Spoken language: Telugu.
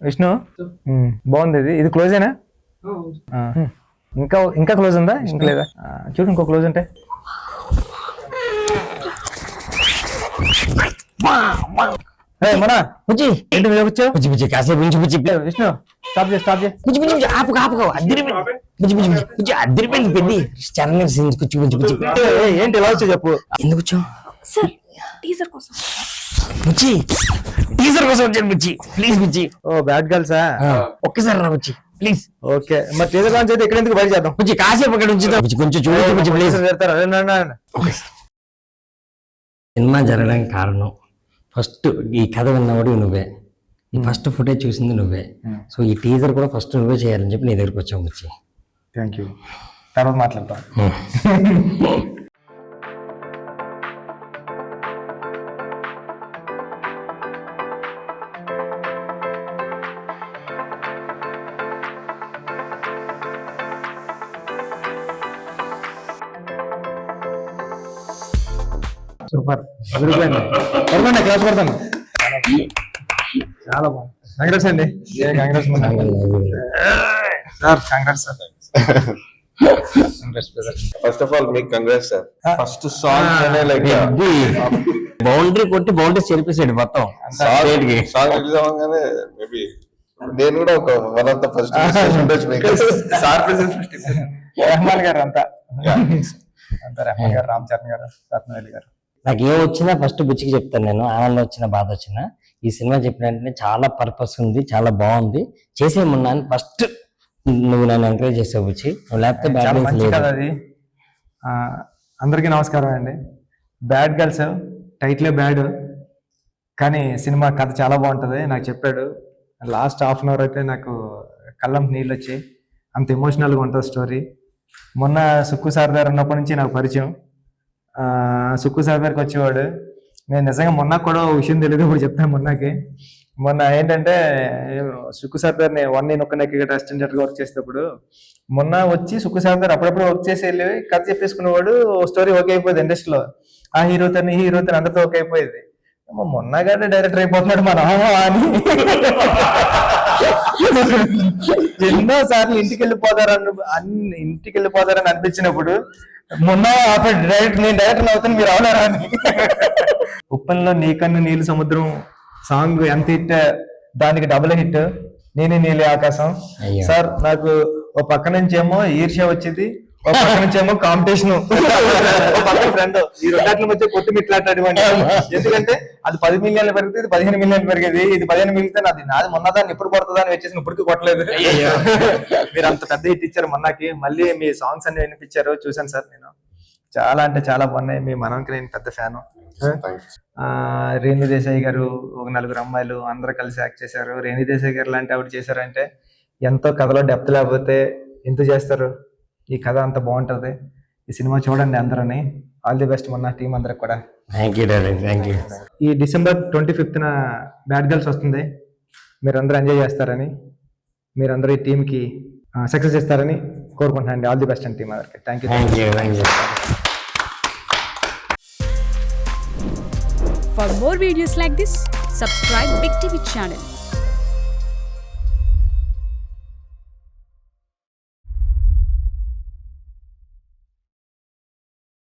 విష్ణు బాగుంది. ఇది క్లోజేనా? ఇంకా క్లోజ్ ఉందా? ఇంకా లేదా? చూడు ఇంకో క్లోజ్ ఉంటే. మన బుజ్జి ఏంటి మీద వచ్చావు? బుజ్జి బుజ్జి కాసేపు నుంచి బుజ్జి. విష్ణు స్టాప్ చేయి. బుజ్జి బుజ్జి బుజ్జి ఆపు అద్దరిపోయింది పెద్ది ఛానల్ సీన్స్ కూర్చు బుజ్జి బుజ్జి. ఏంటి ఇలా వచ్చావు చెప్పు. ఎందుకు వచ్చావు? సార్ టీజర్ కోసం. బుజ్జి టీజర్ కోసం వచ్చాను బుజ్జి, ప్లీజ్ బుజ్జి. Oh bad గర్ల్సా? ఒక్కసారి రా బుజ్జి ప్లీజ్. ఓకే మరి టీజర్ లాంచ్ అయితే ఇక్కడ ఎందుకు బయట చేద్దాం బుజ్జి? కాసేపు అక్కడ ఉంచుదాం బుజ్జి, కొంచెం చూడండి బుజ్జి ప్లీజ్. సినిమా జరగడానికి కారణం ఫస్ట్ ఈ కథ విన్నవాడు నువ్వే, ఈ ఫస్ట్ ఫుటేజ్ చూసింది నువ్వే. సో ఈ టీజర్ కూడా ఫస్ట్ నువ్వే చేయాలని చెప్పి నీ దగ్గరికి వచ్చాము బుజ్జి. Thank you. తర్వాత మాట్లాడతాం. సూపర్. పడుకోండి, క్లాస్ పడతాను. చాలా బాగుంది. కంగ్రాట్స్ అండి. Congrats sir. Congrats sir. First of all మీకు congrats sir. First song like boundary కొట్టి బౌండరీ చెరిపేసాడు మొత్తం. సాంగ్ రిలీజ్ అవ్వగానే మేబీ నేను కూడా ఒక one of the first sir Rahman garu అంతా రెహమాన్ గారు, రామ్ చరణ్ గారు, రత్నవేలి గారు. నాకు ఏం వచ్చినా ఫస్ట్ బుచ్చికి చెప్తాను నేను. ఆనందం వచ్చినా బాధ వచ్చినా ఈ సినిమా చెప్పినట్టు చాలా పర్పస్ ఉంది, చాలా బాగుంది, చేసేయమన్నా అని ఫస్ట్ నువ్వు నన్ను ఎంకరేజ్ చేసావు బుచ్చి. నువ్వు లేకపోతే అది. అందరికీ నమస్కారం అండి. బ్యాడ్ గర్ల్స్ టైటిలే బ్యాడ్, కానీ సినిమా కథ చాలా బాగుంటుంది. నాకు చెప్పాడు లాస్ట్ హాఫ్ అన్ అవర్ అయితే నాకు కళ్ళం నీళ్ళు వచ్చాయి, అంత ఎమోషనల్గా ఉంటుంది స్టోరీ. మొన్న సుక్కు సార్ దగ్గర ఉన్నప్పటి నుంచి నాకు పరిచయం. సుక్కు సార్ దగ్గరికి వచ్చేవాడు. నేను నిజంగా మొన్న కూడా విషయం తెలియదు, ఇప్పుడు చెప్తాను. మొన్న ఏంటంటే సుక్కు సార్ దగ్గర నేను ఒక్క నెక్కి అసిస్టెంట్గా వర్క్ చేసేటప్పుడు మొన్న వచ్చి సుక్కు సార్ దగ్గర అప్పుడప్పుడు వర్క్ చేసి వెళ్ళి కథ చెప్పేసుకునేవాడు. స్టోరీ ఓకే అయిపోయింది ఇండస్ట్రీలో, ఆ హీరోతో అందరితో ఓకే అయిపోయింది. మొన్నగానే డైరెక్టర్ అయిపోతున్నాడు మన అని ఎన్నో సార్లు ఇంటికి వెళ్ళిపోతారని అనిపించినప్పుడు మొన్న డైరెక్ట్ నేను డైరెక్టర్ అవుతాను మీరు అవునారా అని. ఉప్పల్లో నీకన్ను నీళ్ళు సముద్రం సాంగ్ ఎంత హిట్, దానికి డబుల్ హిట్. నేనే నీళ్ళే ఆకాశం. సార్ నాకు ఓ పక్క నుంచేమో ఈర్ష్య వచ్చింది, ఓ పక్క నుంచేమో కాంపిటీషన్, ఓ పక్క ఫ్రెండ్. ఈ రెండాట్ల మధ్య కొట్టు మిట్లాడేటువంటి. ఎందుకంటే అది 10 మిలియన్లు పెరిగితే ఇది 15 మిలియన్లు పెరిగేది. ఇది 15 మిలిగితే నాది మొన్నదాన్ని ఎప్పుడు కొడుతుందా అని వచ్చేసి ఇప్పటికీ కొట్టలేదు. మీరు అంత పెద్ద హిట్ ఇచ్చారు మొన్నకి. మళ్ళీ మీ సాంగ్స్ అన్ని వినిపించారు, చూసాను సార్. నేను చాలా అంటే చాలా బాగున్నాయి. మీ మనకి నేను పెద్ద ఫ్యాను. రేణు దేశాయ్ గారు, ఒక 4 అమ్మాయిలు అందరూ కలిసి యాక్ట్ చేశారు. రేణు దేశాయ్ గారు లాంటి ఆవిడ చేశారంటే ఎంతో కథలో డెప్త్ లేకపోతే ఎందుకు చేస్తారు. ఈ కథ అంత బాగుంటుంది. ఈ సినిమా చూడండి అందరని. ఆల్ ది బెస్ట్ మొన్న టీం అందరికి కూడా. Thank you. ఈ డిసెంబర్ 25న బ్యాడ్ గర్ల్స్ వస్తుంది. మీరందరూ ఎంజాయ్ చేస్తారని, మీరందరూ ఈ టీంకి సక్సెస్ ఇస్తారని కోరుకుంటున్నాను. ఆల్ ది బెస్ట్ అండి టీం అందరికి. Thank you. For more videos like this, subscribe Big TV channel.